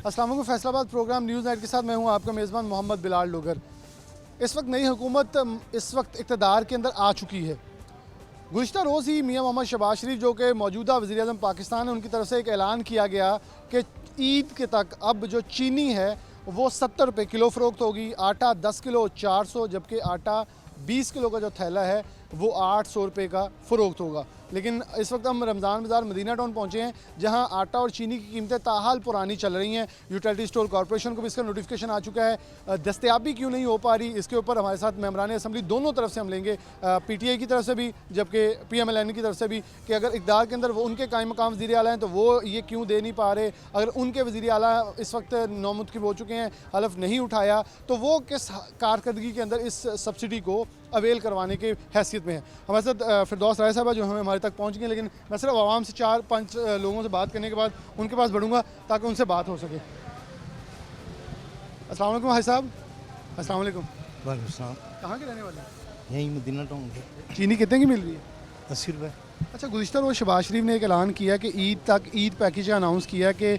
अस्सलाम वालेकुम। Faisalabad programme news night के साथ मैं हूं आपका मेज़बान मोहम्मद बिलाल लोगर। इस वक्त नई हुकूमत इस वक्त इक़्तिदार के अंदर आ चुकी है। गुज़िश्ता रोज़ ही मियां मोहम्मद शहबाज शरीफ जो कि मौजूदा वज़ीर-ए-आज़म पाकिस्तान है, उनकी तरफ से एक ऐलान किया गया कि ईद के तक अब जो चीनी है वो 70 रुपये किलो फ़रोख्त होगी, आटा 10 किलो 400, जबकि आटा 20 किलो का जो थैला है वो 800 रुपये का फ़रोख्त होगा। लेकिन इस वक्त हम रमज़ान बाज़ार मदीना टाउन पहुँचे हैं, जहाँ आटा और चीनी की कीमतें ताहाल पुरानी चल रही हैं। यूटिलिटी स्टोर कॉर्पोरेशन को भी इसका नोटिफिकेशन आ चुका है। दस्तयाबी क्यों नहीं हो पा रही, इसके ऊपर हमारे साथ मेंबरान असम्बली दोनों तरफ से हम लेंगे, PTI की तरफ से भी जबकि PMLN की तरफ से भी, कि अगर इक़्तिदार के अंदर वो उनके कायम मकाम वज़ीर आला हैं तो वो ये क्यों दे नहीं पा रहे। अगर उनके वज़ीर आला इस वक्त नौमुतकिब हो चुके हैं, हलफ नहीं उठाया, तो वो किस कारकर्दगी के अंदर इस सब्सिडी को अवेल करवाने की हैसियत में है। हमारे साथ फिरदौस राय साहब जो हमें हमारे तक पहुँच गए, लेकिन मैं सिर्फ आवाम से 4-5 लोगों से बात करने के बाद उनके पास बढ़ूँगा ताकि उनसे बात हो सके। अस्सलाम वालेकुम भाई साहब। अस्सलाम वालेकुम। वालेकुम सलाम। कहाँ के रहने वाले हैं? यहीं मदीना टाउन के। चीनी कितने की मिल रही है? 80 रुपये। अच्छा, गुज़िश्ता रोज़ शहबाज शरीफ ने एक ऐलान किया कि ईद तक ईद पैकेज अनाउंस किया कि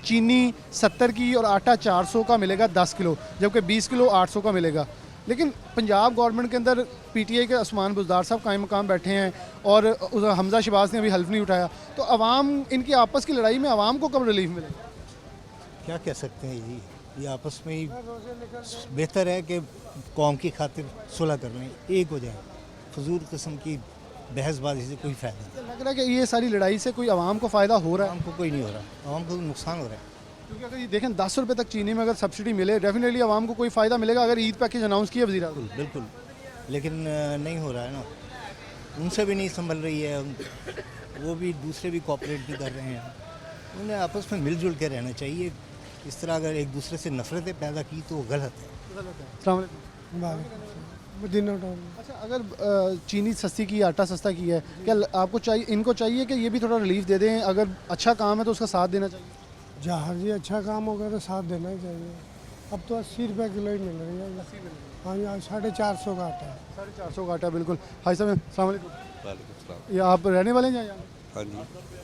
चीनी 70 की और आटा 400 का मिलेगा 10 किलो, जबकि 20 किलो 800 का मिलेगा। लेकिन पंजाब गवर्नमेंट के अंदर PTI के उस्मान बुज़दार साहब कायम मकाम बैठे हैं और हमजा शहबाज ने अभी हल्फ नहीं उठाया, तो अवाम इनकी आपस की लड़ाई में अवाम को कब रिलीफ मिलेगा? क्या कह सकते हैं जी, ये आपस में ही बेहतर है कि कौम की खातिर सुलह कर लें, एक हो जाए। फजूल किस्म की बहसबाजी से कोई फ़ायदा नहीं। लग रहा है कि ये सारी लड़ाई से कोई अवाम को फ़ायदा हो रहा है, आवाम को कोई नहीं हो रहा, आवाम को नुकसान हो रहा है। क्योंकि अगर ये देखें 10 रुपये तक चीनी में अगर सब्सिडी मिले, डेफिनेटली अवाम को कोई फ़ायदा मिलेगा। अगर ईद पैकेज अनाउंस किया वज़ीर आज़म, बिल्कुल, लेकिन नहीं हो रहा है ना, उनसे भी नहीं संभल रही है, वो भी दूसरे भी कोऑपरेट नहीं कर रहे हैं। उन्हें आपस में मिलजुल के रहना चाहिए। इस तरह अगर एक दूसरे से नफरतें पैदा की तो वो गलत है। अस्सलाम वालेकुम। मदीना टाउन। अच्छा, अगर चीनी सस्ती की, आटा सस्ता की है, क्या आपको चाहिए, इनको चाहिए कि ये भी थोड़ा रिलीफ दे दें? अगर अच्छा काम है तो उसका साथ देना चाहिए। जहाँ जी अच्छा काम होगा तो साथ देना ही चाहिए। अब तो 80 रुपये किलो ही मिल रही है। हाँ, यहाँ 450 का आटा है। 450 का आटा, बिल्कुल। भाई साहब अस्सलाम वालेकुम। वालेकुम सलाम। ये आप रहने वाले हैं यहाँ? हाँ जी,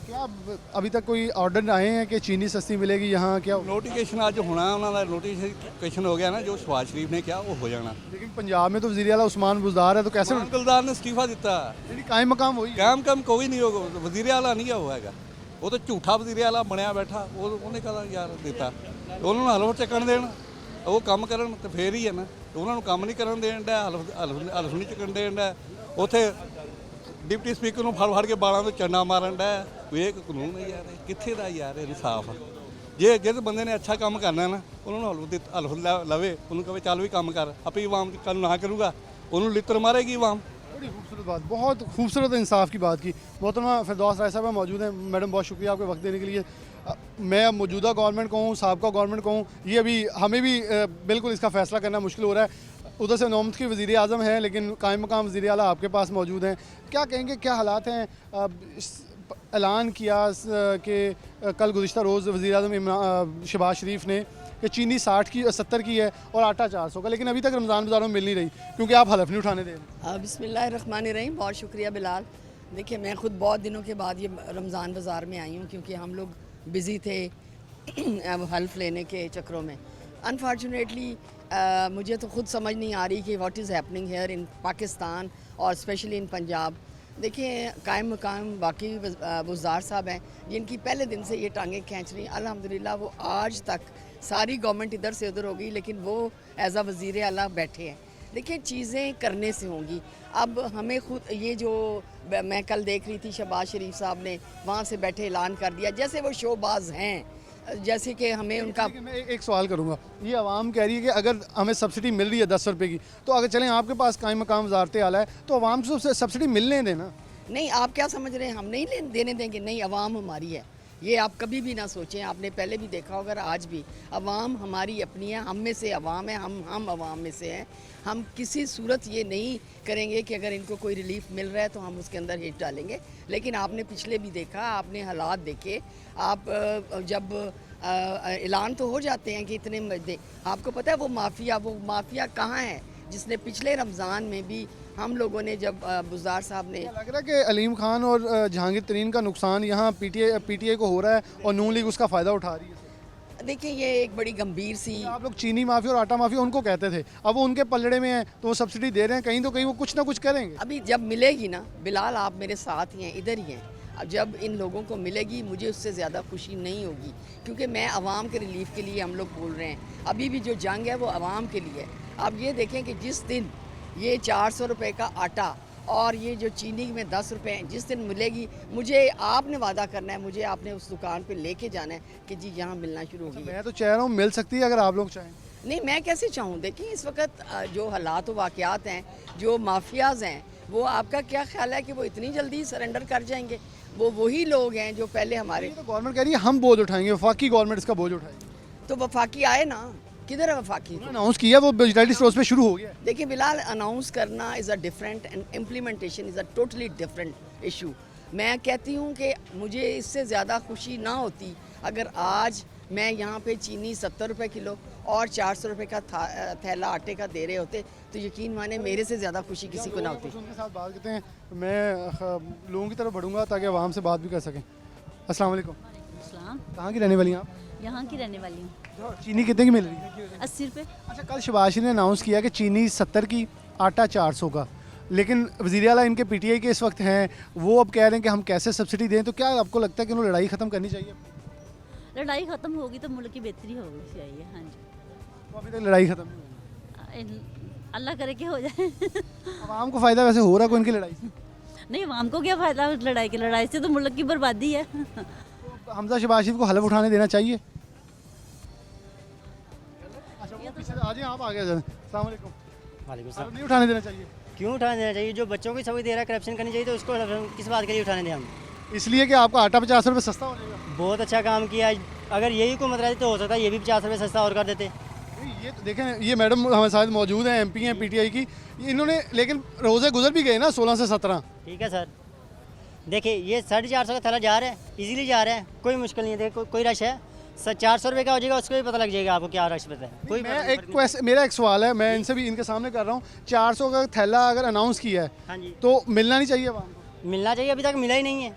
क्या अभी तक कोई ऑर्डर आए हैं कि चीनी सस्ती मिलेगी यहाँ? क्या नोटिफिकेशन आज होना है, उन्होंने नोटिफिकेशन हो गया ना, जो शहबाज शरीफ ने किया वो हो जाना। लेकिन पंजाब में तो वज़ीर आला उस्मान बुज़दार है, तो कैसे? गुलदार ने इस्तीफा दिता, कायम मकाम वही है। काम कोई नहीं होगा, वजीर आला नहीं होएगा, वो तो झूठा वजीर आला बनया बैठा, वो उन्हें कहा यार दिता, उन्होंने हलफ चकन देन, वो काम करन तो फिर ही है ना, उन्होंने काम नहीं करन देन डा, हलफ नहीं चकन देन डा, उथे डिप्टी स्पीकर ਨੂੰ ਫੜ ਕੇ ਬਾਲਾਂ ਤੋਂ ਚੰਡਾ ਮਾਰਨ ਦਾ ਇਹ ਕਾਨੂੰਨ ਹੈ ਯਾਰ, ਕਿੱਥੇ ਦਾ ਯਾਰ ਇਨਸਾਫ। ਜੇ ਜਿਸ ਬੰਦੇ ਨੇ ਅੱਛਾ ਕੰਮ ਕਰਨਾ ਨਾ, ਉਹਨਾਂ ਨੂੰ ਹਲਫ ਲਵੇ, ਉਹਨੂੰ ਕਹੇ ਚੱਲ ਵੀ ਕੰਮ ਕਰ, ਆਪੇ ਆਵਾਮ ਕੱਲ ਨਾ ਕਰੂਗਾ, ਉਹਨੂੰ ਲਿੱਤਰ ਮਾਰੇਗੀ ਆਵਾम। बड़ी खूबसूरत बात, बहुत खूबसूरत इंसाफ की बात की। मोहतरमा फिरदौस राय साहब मौजूद हैं। मैडम, बहुत शुक्रिया आपके वक्त देने के लिए। मैं अब मौजूदा गवर्नमेंट को हूँ, साबका गवर्नमेंट को हूँ, ये अभी हमें भी बिल्कुल इसका फ़ैसला करना मुश्किल हो रहा है। उधर से नौमत की वज़ीर आज़म हैं, लेकिन कायम मकाम वज़ीर आला आपके पास मौजूद हैं। क्या कहेंगे, क्या हालात हैं? ऐलान किया कि कल गुज़िश्ता रोज़ वज़ीर आज़म शहबाज शरीफ ने कि चीनी 60 की 70 की है और आटा 400 का, लेकिन अभी तक रमज़ान बाज़ारों में मिल नहीं रही क्योंकि आप हलफ नहीं उठाने दे रहे। बिस्मिल्लाहिर्रहमानिर्रहीम। बहुत शुक्रिया बिलाल। देखिए, मैं ख़ुद बहुत दिनों के बाद ये रमज़ान बाज़ार में आई हूँ, क्योंकि हम लोग बिज़ी थे हल्फ लेने के चक्रों में। अनफॉर्चुनेटली मुझे तो ख़ुद समझ नहीं आ रही कि what is happening here in Pakistan और स्पेशली इन पंजाब। देखिए, कायम मकाम वाकई बुज़दार साहब हैं, जिनकी पहले दिन से ये टांगें खींच रही। अल्हम्दुलिल्लाह वो आज तक, सारी गवर्नमेंट इधर से उधर हो गई, लेकिन वो एज़ अ वज़ीर आला बैठे हैं। देखिए, चीज़ें करने से होंगी। अब हमें खुद ये जो मैं कल देख रही थी, शहबाज शरीफ साहब ने वहाँ से बैठे ऐलान कर दिया, जैसे वो शोबाज हैं, जैसे कि हमें उनका। मैं एक सवाल करूँगा, ये आवाम कह रही है कि अगर हमें सब्सिडी मिल रही है 10 रुपये की, तो अगर चलें आपके पास कायम मकाम वज़ारत आला है, तो आवाम को सब्सिडी मिलने देना। नहीं, आप क्या समझ रहे हैं हम नहीं देने देंगे? नहीं, अवाम हमारी है, ये आप कभी भी ना सोचें। आपने पहले भी देखा होगा, आज भी अवाम हमारी अपनी है, हम में से अवाम है, हम अवाम में से हैं। हम किसी सूरत ये नहीं करेंगे कि अगर इनको कोई रिलीफ मिल रहा है तो हम उसके अंदर हिट डालेंगे। लेकिन आपने पिछले भी देखा, आपने हालात देखे, आप जब ऐलान तो हो जाते हैं कि इतने दे, आपको पता है वो माफिया कहाँ है, जिसने पिछले रमज़ान में भी हम लोगों ने जब बुज़दार साहब ने। लग रहा है कि अलीम खान और जहांगीर तरीन का नुकसान यहाँ PTI को हो रहा है और नून लीग उसका फ़ायदा उठा रही है। देखिए ये एक बड़ी गंभीर सी, आप लोग चीनी माफिया और आटा माफिया उनको कहते थे, अब वो उनके पलड़े में है तो वो सब्सिडी दे रहे हैं, कहीं तो कहीं वो कुछ ना कुछ करेंगे। अभी जब मिलेगी ना बिलाल, आप मेरे साथ ही हैं, इधर ही हैं, अब जब इन लोगों को मिलेगी मुझे उससे ज़्यादा खुशी नहीं होगी, क्योंकि मैं आवाम के रिलीफ के लिए हम लोग बोल रहे हैं। अभी भी जो जंग है वो आवाम के लिए है। आप ये देखें कि जिस दिन ये 400 रुपये का आटा और ये जो चीनी में 10 रुपये जिस दिन मिलेगी, मुझे आपने वादा करना है, मुझे आपने उस दुकान पे लेके जाना है कि जी यहाँ मिलना शुरू होगी। मैं तो चाह रहा हूँ मिल सकती है अगर आप लोग चाहें। नहीं, मैं कैसे चाहूँ? देखिए इस वक्त जो हालात व वाक़यात हैं, जो माफियाज़ हैं, वो आपका क्या ख्याल है कि वो इतनी जल्दी सरेंडर कर जाएंगे? वो वही लोग हैं जो पहले हमारे, तो गवर्नमेंट कह रही है हम बोझ उठाएंगे, वफाकी गवर्नमेंट इसका बोझ उठाएगी। तो वफाकी आए ना, किधर है वफाकी? अनाउंस किया, वो वेजिटेबल स्टोर्स पे शुरू हो गया। देखिए बिलाल, अनाउंस करना is a different and implementation is a totally different issue. मैं कहती हूँ कि मुझे इससे ज़्यादा खुशी ना होती अगर आज मैं यहाँ पे चीनी 70 रुपये किलो और 400 रुपये का थैला आटे का दे रहे होते, तो यकीन माने मेरे से ज़्यादा खुशी किसी को ना होती। उनके साथ बात करते हैं, मैं लोगों की तरफ बढ़ूंगा ताकि आवाम से बात भी कर सकें। अस्सलाम वालेकुम। इस्लाम, कहाँ की रहने वाली हैं आप? यहाँ की रहने वाली हूँ। चीनी कितने की मिल रही है? 80 रुपये। अच्छा, कल शहबाज शरीफ ने अनाउंस किया कि चीनी 70 की, आटा 400 का, लेकिन वज़ीर आला इनके पीटीआई के इस वक्त हैं, वो अब कह रहे हैं कि हम कैसे सब्सिडी दें, तो क्या आपको लगता है कि उन्होंने लड़ाई ख़त्म करनी चाहिए? लड़ाई ख़त्म होगी तो मुल्क की बेहतरी होगी चाहिए। हाँ जी, तो अभी तक लड़ाई ख़त्म नहीं हुई। अल्लाह करे कि हो जाए। आवाम को फ़ायदा वैसे हो रहा कोई इनकी लड़ाई से? नहीं, आवाम को क्या फ़ायदा लड़ाई की? लड़ाई से तो मुल्क की बर्बादी है। तो हमजा शहबाज शरीफ को हलफ उठाने देना चाहिए? आ जाए, आप आ गए। अस्सलाम वालेकुम। हलफ नहीं उठाने देना चाहिए? क्यों उठाने देना चाहिए? जो बच्चों की सबक दे रहा है करप्शन करनी चाहिए, तो उसको किस बात के लिए उठाने दें हम? इसलिए कि आपका आटा 50 रुपये सस्ता हो जाएगा। बहुत अच्छा काम किया है। अगर यही हुकूमत रहती तो हो सकता है ये भी 50 रुपये सस्ता और कर देते। ये तो देखें, ये मैडम हमारे साथ मौजूद हैं, एमपी हैं पीटीआई की, इन्होंने लेकिन रोज़े गुजर भी गए ना 16 से 17। ठीक है सर, देखिए ये 450 का थैला जा रहा है, इजीली जा रहा है, कोई मुश्किल नहीं है। देखो कोई रश है, 400 रुपये का हो जाएगा, उसको भी पता लग जाएगा आपको क्या रश पता है। कोई मेरा एक सवाल है, मैं इनसे भी इनके सामने कर रहा हूँ, 400 का थैला अगर अनाउंस किया है, हाँ जी, तो मिलना नहीं चाहिए आवाम को? मिलना चाहिए। अभी तक मिला ही नहीं है,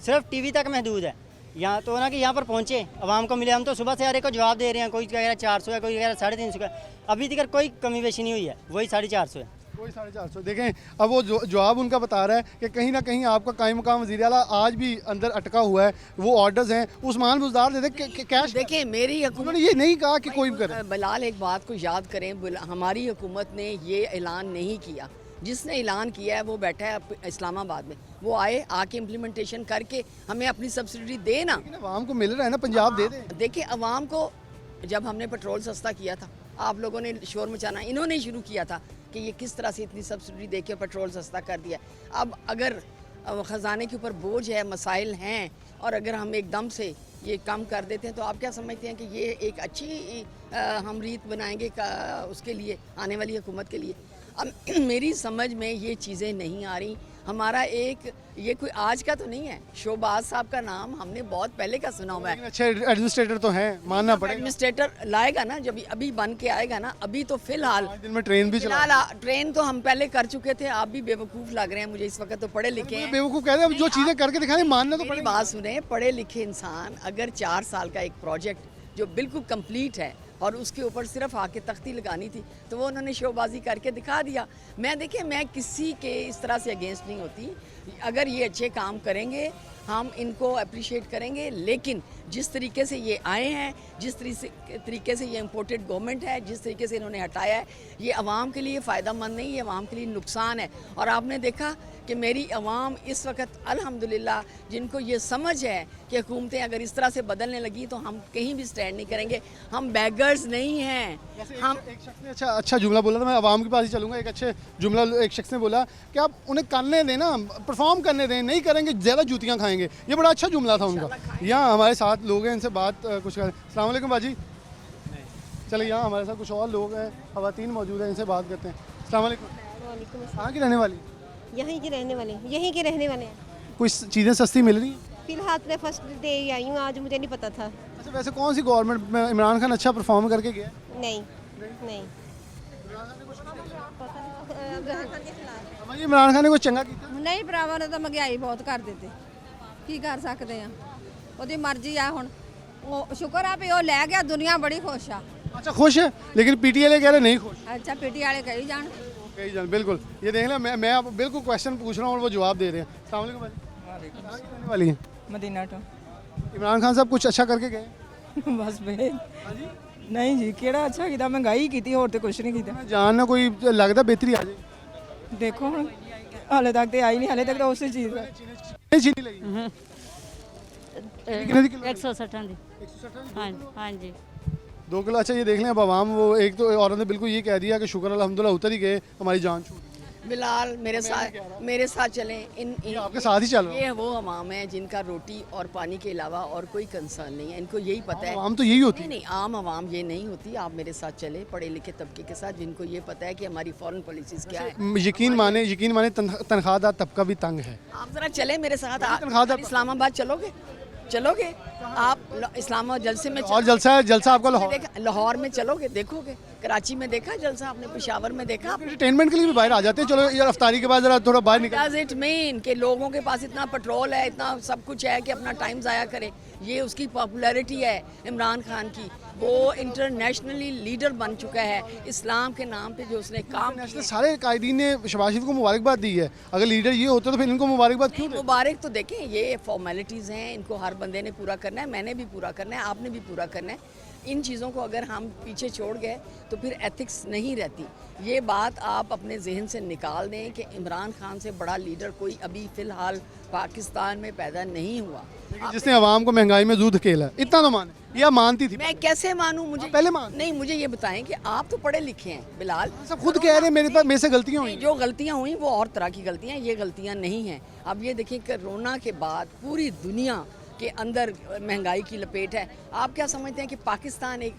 सिर्फ टीवी तक महदूद है। यहाँ तो ना कि यहाँ पर पहुँचे आवाम को मिले। हम तो सुबह से हर एक को जवाब दे रहे हैं, कोई कह रहा है 400 है, कोई कह रहा है 350 का। अभी तक कोई कमी बेशी नहीं हुई है, वही 450 है। कोई 450। देखें, अब वो जवाब उनका बता रहा है कि कहीं ना कहीं आपका कायम मकाम वज़ीर आला आज भी अंदर अटका हुआ है, वो ऑर्डर्स हैं, उस्मान बुज़दार दे दे कैश। देखिए मेरी उन्होंने ये नहीं कहा कि कोई भी करे। बिलाल, एक बात को याद करें, हमारी हुकूमत ने ये ऐलान नहीं किया। जिसने ऐलान किया है वो बैठा है इस्लामाबाद में, वो आए, आके इम्प्लीमेंटेशन करके हमें अपनी सब्सिडी दे ना। आवाम को मिल रहा है ना, पंजाब दे दे। देखिए अवाम को, जब हमने पेट्रोल सस्ता किया था, आप लोगों ने शोर मचाना इन्होंने शुरू किया था कि ये किस तरह से इतनी सब्सिडी दे के पेट्रोल सस्ता कर दिया। अब अगर ख़जाने के ऊपर बोझ है, मसाइल हैं, और अगर हम एकदम से ये कम कर देते हैं, तो आप क्या समझते हैं कि ये एक अच्छी हम रीत बनाएंगे उसके लिए, आने वाली हुकूमत के लिए? अब मेरी समझ में ये चीज़ें नहीं आ रही। हमारा एक, ये कोई आज का तो नहीं है, शोबाज साहब का नाम हमने बहुत पहले का सुना हुआ है। अच्छे एडमिनिस्ट्रेटर तो हैं, मानना पड़ेगा। एडमिनिस्ट्रेटर लाएगा ना, जब अभी बन के आएगा ना, अभी तो फिलहाल 5 दिन में ट्रेन भी चला। फिलहाल ट्रेन तो हम पहले कर चुके थे। आप भी बेवकूफ़ लग रहे हैं मुझे इस वक्त, तो पढ़े लिखे हैं। बेवकूफ़ कह रहे हैं, अब जो चीज़ें करके दिखाने मानना तो मेरी पड़ेगा। बात सुने, पढ़े लिखे इंसान अगर 4 साल का एक प्रोजेक्ट जो बिल्कुल कंप्लीट है और उसके ऊपर सिर्फ आके तख्ती लगानी थी, तो वो उन्होंने शोबाजी करके दिखा दिया। मैं देखिए, मैं किसी के इस तरह से अगेंस्ट नहीं होती। अगर ये अच्छे काम करेंगे हम इनको अप्रिशिएट करेंगे, लेकिन जिस तरीके से ये आए हैं, जिस तरीके से ये इम्पोर्टेड गवर्नमेंट है, जिस तरीके से इन्होंने हटाया है, ये आवाम के लिए फ़ायदा मंद नहीं, ये आवाम के लिए नुकसान है। और आपने देखा कि मेरी आवाम इस वक्त अल्हम्दुलिल्लाह, जिनको ये समझ है कि हुकूमतें अगर इस तरह से बदलने लगी तो हम कहीं भी स्टैंड नहीं करेंगे। हम बैगर्स नहीं हैं। हम एक शख्स ने अच्छा जुमला बोला था, मैं आवाम के पास ही चलूँगा। एक अच्छे जुमला एक शख्स ने बोला कि आप उन्हें करने दें ना, परफॉर्म करने दें, नहीं करेंगे ज़्यादा जूतियाँ खाएंगे। ये बड़ा अच्छा जुमला था उनका। यहाँ हमारे साथ लोग हैं, इनसे बात कुछ करें। अस्सलाम वालेकुम बाजी। चलिए, यहाँ हमारे साथ कुछ और लोग हैं, ख़वातीन मौजूद हैं, इनसे बात करते हैं। अस्सलाम वालेकुम। कहाँ की रहने वाली? यहीं के रहने वाले, यहीं के रहने वाले हैं। कुछ चीज़ें सस्ती मिल रही हैं? फिलहाल मैं फर्स्ट डे ही आई हूँ, आज मुझे नहीं पता था। अच्छा, वैसे कौन सी गवर्नमेंट में इमरान खान अच्छा परफॉर्म करके गया? नहीं नहीं, इमरान खान ने कुछ चंगा किया? ਨਹੀਂ ਭਰਾਵਾਂ ਨੇ ਤਾਂ ਮਹਿੰਗਾਈ ਬਹੁਤ ਕਰ ਦਿੱਤੀ, ਕੀ ਕਰ ਸਕਦੇ ਆ, ਉਹਦੀ ਮਰਜ਼ੀ ਆ। ਹੁਣ ਉਹ ਸ਼ੁਕਰ ਆ ਵੀ ਉਹ ਲੈ ਗਿਆ ਦੁਨੀਆ ਬੜੀ ਖੁਸ਼ ਆ अच्छा खुश है, लेकिन पीटीआई कह रहे नहीं खुश। ਅੱਛਾ ਪੀਟੀ वाले कही जान कही जान बिल्कुल, ये देख लें, मैं आप बिल्कुल क्वेश्चन पूछ रहा हूँ और वो जवाब दे रहे हैं। अस्सलाम वालेकुम भाई, कहाँ की रहने वाली हैं? मदीना तो इमरान खान साहब कुछ अच्छा करके गए? बस बे नहीं जी केड़ा अच्छा कीता महंगाई कीती होर ते कुछ नहीं कीता जान ना कोई लगता बेहतरी आ जाए। देखो हुण हाले तक ते आई नहीं हाले तक तो उसी चीज़ का नहीं चीनी लगी कितने दी किलो? 160 ਦੀ 160 ਹਾਂ ਹਾਂਜੀ 2 किलो। अच्छा ये देख लें, अब आवाम वो एक तो औरत ने बिल्कुल ये कह दिया कि शुक्र अल्हम्दुलिल्लाह उतर ही गए, हमारी जान छूट गई। बिलाल मेरे साथ चलें। ये आपके साथ ही चल रहा है। ये वो अवाम है जिनका रोटी और पानी के अलावा और कोई कंसर्न नहीं है, इनको यही पता है। आवाम तो यही होती है। नहीं आम आवाम ये नहीं होती। आप मेरे साथ चले पढ़े लिखे तबके के साथ, जिनको ये पता है कि हमारी फॉरेन पॉलिसीज क्या है। यकीन माने तनख्वाहदार तबका भी तंग है। आप जरा चले मेरे साथ। तनख्वाहदार- आप इस्लामाबाद चलोगे आप इस्लामाबाद जलसे में और जलसा आपका लाहौर लाहौर में चलोगे, देखोगे। कराची में देखा जलसा आपने, पेशावर में देखा आपने। एंटरटेनमेंट के लिए भी बाहर आ जाते हैं। चलो यार अफ्तारी के बाद जरा थोड़ा बाहर निकल। Does it mean कि लोगों के पास इतना पेट्रोल है, इतना सब कुछ है कि अपना टाइम ज़ाया करे? ये उसकी पॉपुलैरिटी है इमरान खान की। वो इंटरनेशनली लीडर बन चुका है इस्लाम के नाम पे जो उसने काम किया। सारे कायदीन ने शहबाज शरीफ को मुबारकबाद दी है। अगर लीडर ये होते तो फिर इनको मुबारकबाद क्यों दें? मुबारक तो देखें, ये फॉर्मेलिटीज़ हैं, इनको हर बंदे ने पूरा करना है, मैंने भी पूरा करना है, आपने भी पूरा करना है। इन चीज़ों को अगर हम पीछे छोड़ गए तो फिर एथिक्स नहीं रहती। ये बात आप अपने जहन से निकाल दें कि इमरान खान से बड़ा लीडर कोई अभी फ़िलहाल पाकिस्तान में पैदा नहीं हुआ। जिसने आवाम को महंगाई में दूध खेला, इतना तो माने। या मानती थी? मैं कैसे मानूं? मुझे पहले मान नहीं, मुझे ये बताएं कि आप तो पढ़े लिखे हैं बिलाल। सब खुद कह रहे हैं मेरे से गलतियां हुई। जो गलतियां हुई वो और तरह की गलतियां, ये गलतियां नहीं हैं। अब ये देखिए कोरोना के बाद पूरी दुनिया के अंदर महंगाई की लपेट है। आप क्या समझते हैं कि पाकिस्तान एक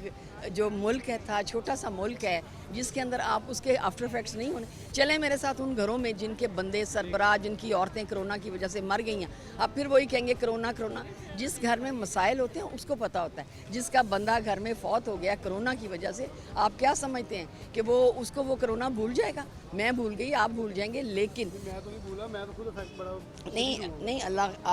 जो मुल्क है था, छोटा सा मुल्क है जिसके अंदर आप उसके आफ्टर इफेक्ट्स नहीं होने? चले मेरे साथ उन घरों में जिनके बंदे सरबराह, जिनकी औरतें कोरोना की वजह से मर गई हैं। अब फिर वही कहेंगे कोरोना। जिस घर में मसाइल होते हैं उसको पता होता है। जिसका बंदा घर में फौत हो गया कोरोना की वजह से, आप क्या समझते हैं कि वो कोरोना भूल जाएगा? मैं भूल गई, आप भूल जाएंगे, लेकिन मैं तो नहीं भूला, मैं तो खुद इफेक्ट बड़ा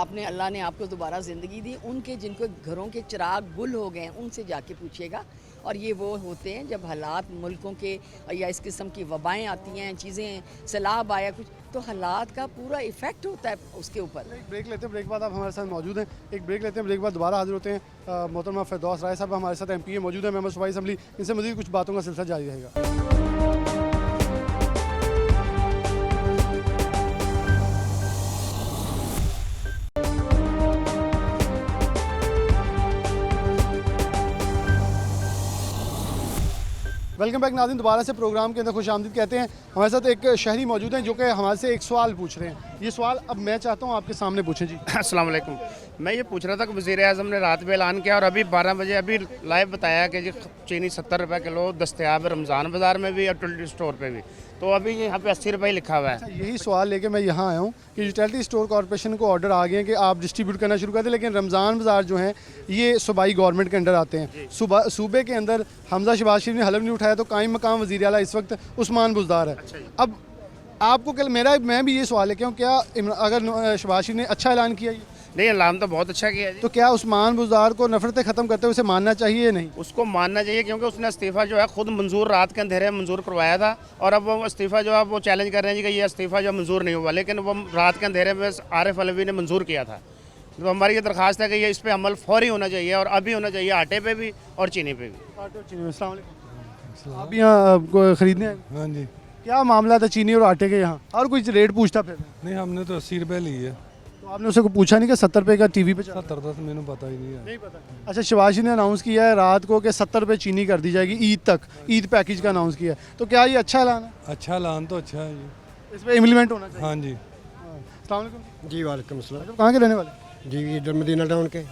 नहीं अल्लाह ने आपको दोबारा ज़िंदगी दी। उनके जिनको घरों के चिराग गुल हो गए हैं उनसे जाके पूछिएगा। और ये वो होते हैं जब हालात मुल्कों के या इस किस्म की वबाएँ आती हैं, चीज़ें सैलाब आया कुछ, तो हालात का पूरा इफ़ेक्ट होता है उसके ऊपर। एक ब्रेक लेते हैं, ब्रेक बाद आप हमारे साथ मौजूद हैं। एक ब्रेक लेते हैं, ब्रेक बाद दोबारा हाजिर होते हैं। मोहतरमा फिरदौस राय साहब हमारे साथ MP मौजूद हैं, मेंबर सूबाई असम्बली। इनसे मज़ीद कुछ बातों का सिलसिला जारी रहेगा। वेलकम बैक नाज़रीन, दोबारा से प्रोग्राम के अंदर खुश आमदीद कहते हैं। हमारे साथ एक शहरी मौजूद हैं जो कि हमारे से एक सवाल पूछ रहे हैं। ये सवाल अब मैं चाहता हूँ आपके सामने पूछें जी। अस्सलाम वालेकुम। मैं ये पूछ रहा था कि वज़ीर-ए-आज़म ने रात में ऐलान किया और अभी 12 बजे अभी लाइव बताया कि जी चीनी 70 रुपये किलो दस्तयाब है रमज़ान बाज़ार में भी और यूटिलिटी स्टोर पे भी। तो अभी यहाँ पे 80 रुपये लिखा हुआ है। अच्छा, यही सवाल लेके मैं यहाँ आया हूँ कि यूटिलिटी स्टोर कॉर्पोरेशन को ऑर्डर आ गए हैं कि आप डिस्ट्रीब्यूट करना शुरू कर दें, लेकिन रमज़ान बाज़ार जो हैं ये सूबाई गवर्नमेंट के अंडर आते हैं। सूबे के अंदर हमजा शहबाज शरीफ ने हलफ नहीं उठाया तो कायम मकाम वज़ीर आला इस वक्त उस्मान बुज़दार है। अब आपको कल मैं भी ये सवाल है क्यों, क्या अगर शहबाज शरीफ ने अच्छा ऐलान किया नहीं, ऐलान तो बहुत अच्छा किया जी। तो क्या उस्मान बुज़दार को नफरतें ख़त्म करते हुए उसे मानना चाहिए या नहीं? उसको मानना चाहिए क्योंकि उसने इस्तीफ़ा जो है खुद मंजूर रात के अंधेरे मंजूर करवाया था और अब वो इस्तीफ़ा जो है वो चैलेंज कर रहे हैं जी कि ये इस्तीफ़ा जो मंजूर नहीं हुआ, लेकिन वो रात के अंधेरे में आरिफ अलवी ने मंजूर किया था। तो हमारी ये दरख्वास्त है कि ये इस पर अमल फौरी होना चाहिए और अभी होना चाहिए, आटे पे भी और चीनी पे भी। आटे और चीनी में। अस्सलाम वालेकुम। आप यहाँ खरीदने आए? हाँ जी। क्या मामला था चीनी और आटे के यहाँ? और कुछ रेट पूछता फिर? नहीं, हमने तो 80 रुपये ली है। तो आपने उससे को पूछा नहीं कि 70 रुपये का टीवी पे 70 था तो मैंने पता ही नहीं है। नहीं पता। अच्छा, शहबाज ने अनाउंस किया है रात को कि 70 रुपये चीनी कर दी जाएगी ईद तक, ईद पैकेज का अनाउंस किया है। तो क्या ये अच्छा ऐलान है? अच्छा ऐलान तो अच्छा है जी। इस पर इम्प्लीमेंट होना चाहिए। हाँ जी। अस्सलाम वालेकुम जी वालेकुम सलाम। कहाँ के रहने वाले? जी इधर मदीना टाउन के।